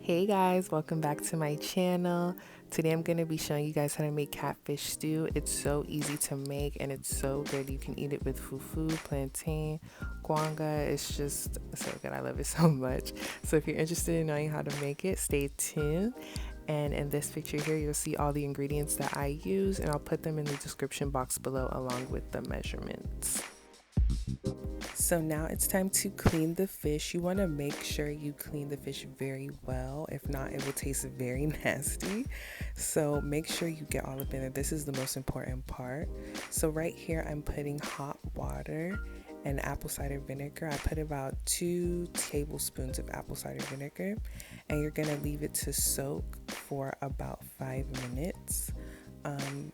Hey guys, welcome back to my channel. Today I'm going to be showing you guys how to make catfish stew. It's so easy to make and it's so good. You can eat it with fufu, plantain, guanga. It's just so good. I love it so much. So if you're interested in knowing how to make it, stay tuned. And in this picture here, you'll see all the ingredients that I use, and I'll put them in the description box below along with the measurements. So now it's time to clean the fish. You want to make sure you clean the fish very well. If not, it will taste very nasty. So make sure you get all up in it. This is the most important part. So right here, I'm putting hot water and apple cider vinegar. I put about 2 tablespoons of apple cider vinegar, and you're going to leave it to soak for about 5 minutes.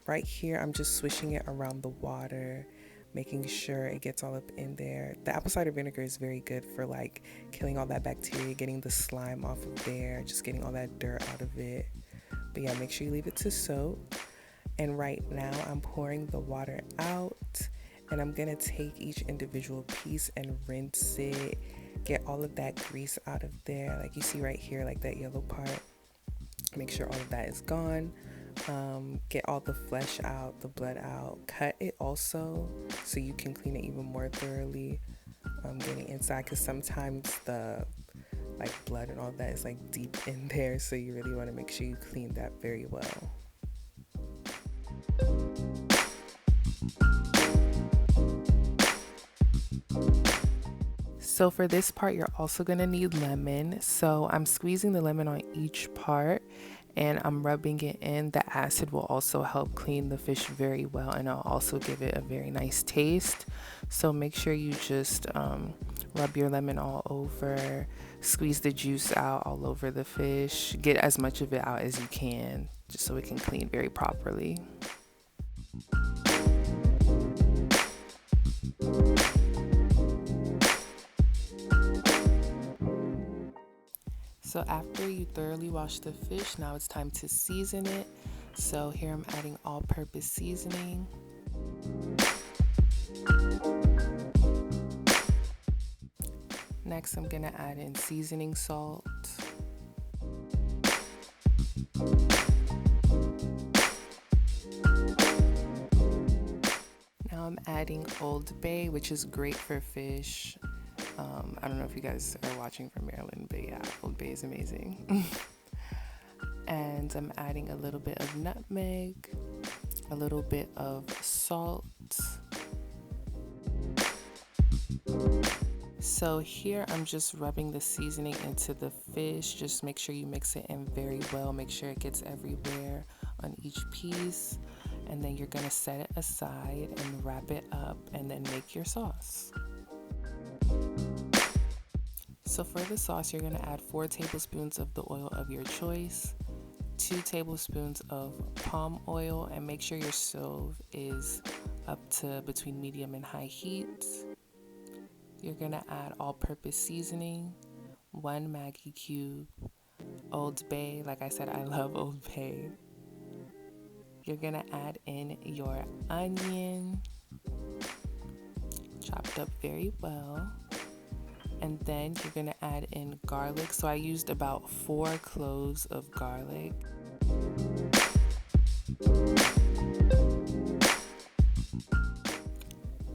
Right here, I'm just swishing it around the water, making sure it gets all up in there. The apple cider vinegar is very good for like killing all that bacteria, getting the slime off of there, just getting all that dirt out of it. But yeah, make sure you leave it to soak. And right now I'm pouring the water out, and I'm gonna take each individual piece and rinse it, get all of that grease out of there, like you see right here, like that yellow part. Make sure all of that is gone. Get all the flesh out, the blood out, cut it also so you can clean it even more thoroughly, getting inside, because sometimes the like blood and all that is like deep in there, so you really want to make sure you clean that very well. So for this part, you're also going to need lemon. So I'm squeezing the lemon on each part and I'm rubbing it in. The acid will also help clean the fish very well, and I'll also give it a very nice taste. So make sure you just rub your lemon all over, squeeze the juice out all over the fish, get as much of it out as you can, just so it can clean very properly. So after you thoroughly wash the fish, now it's time to season it. So here I'm adding all-purpose seasoning. Next I'm gonna add in seasoning salt. Now I'm adding Old Bay, which is great for fish. I don't know if you guys are watching from Maryland, but yeah, Old Bay is amazing. And I'm adding a little bit of nutmeg, a little bit of salt. So here I'm just rubbing the seasoning into the fish. Just make sure you mix it in very well. Make sure it gets everywhere on each piece. And then you're gonna set it aside and wrap it up and then make your sauce. So for the sauce, you're going to add 4 tablespoons of the oil of your choice, 2 tablespoons of palm oil, and make sure your stove is up to between medium and high heat. You're going to add all-purpose seasoning, 1 Maggie cube, Old Bay. Like I said, I love Old Bay. You're going to add in your onion, chopped up very well. And then you're going to add in garlic. So I used about 4 cloves of garlic.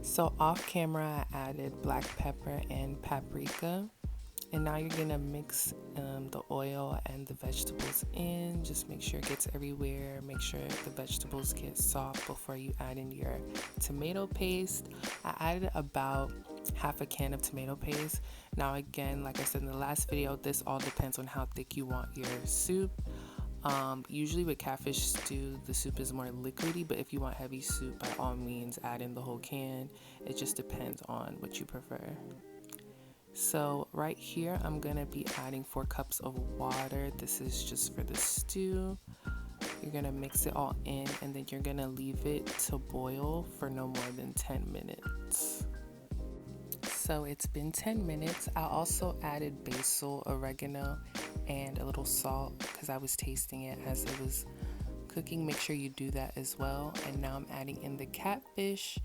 So off camera, I added black pepper and paprika. And now you're going to mix the oil and the vegetables in. Just make sure it gets everywhere. Make sure the vegetables get soft before you add in your tomato paste. I added about half a can of tomato paste. Now again, like I said in the last video, this all depends on how thick you want your soup. Usually with catfish stew, the soup is more liquidy, but if you want heavy soup, by all means add in the whole can. It just depends on what you prefer. So right here, I'm gonna be adding 4 cups of water. This is just for the stew. You're gonna mix it all in, and then you're gonna leave it to boil for no more than 10 minutes. So it's been 10 minutes. I also added basil, oregano, and a little salt because I was tasting it as it was cooking. Make sure you do that as well. And now I'm adding in the catfish,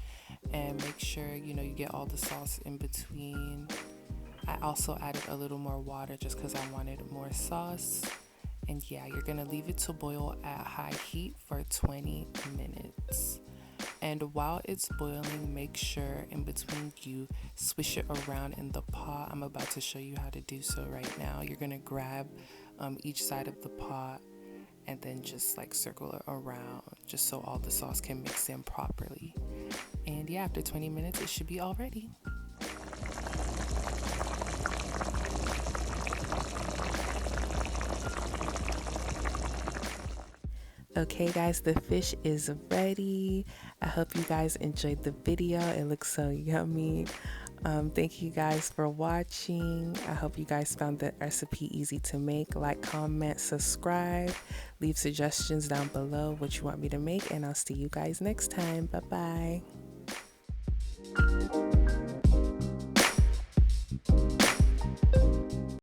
and make sure you get all the sauce in between. I also added a little more water just because I wanted more sauce. And yeah, you're gonna leave it to boil at high heat for 20 minutes. And while it's boiling, make sure in between you swish it around in the pot. I'm about to show you how to do so right now. You're gonna grab each side of the pot and then just like circle it around just so all the sauce can mix in properly. And yeah, after 20 minutes, it should be all ready. Okay guys, the fish is ready. I hope you guys enjoyed the video. It looks so yummy. Thank you guys for watching. I hope you guys found the recipe easy to make. Like, comment, subscribe, leave suggestions down below what you want me to make, and I'll see you guys next time. Bye bye.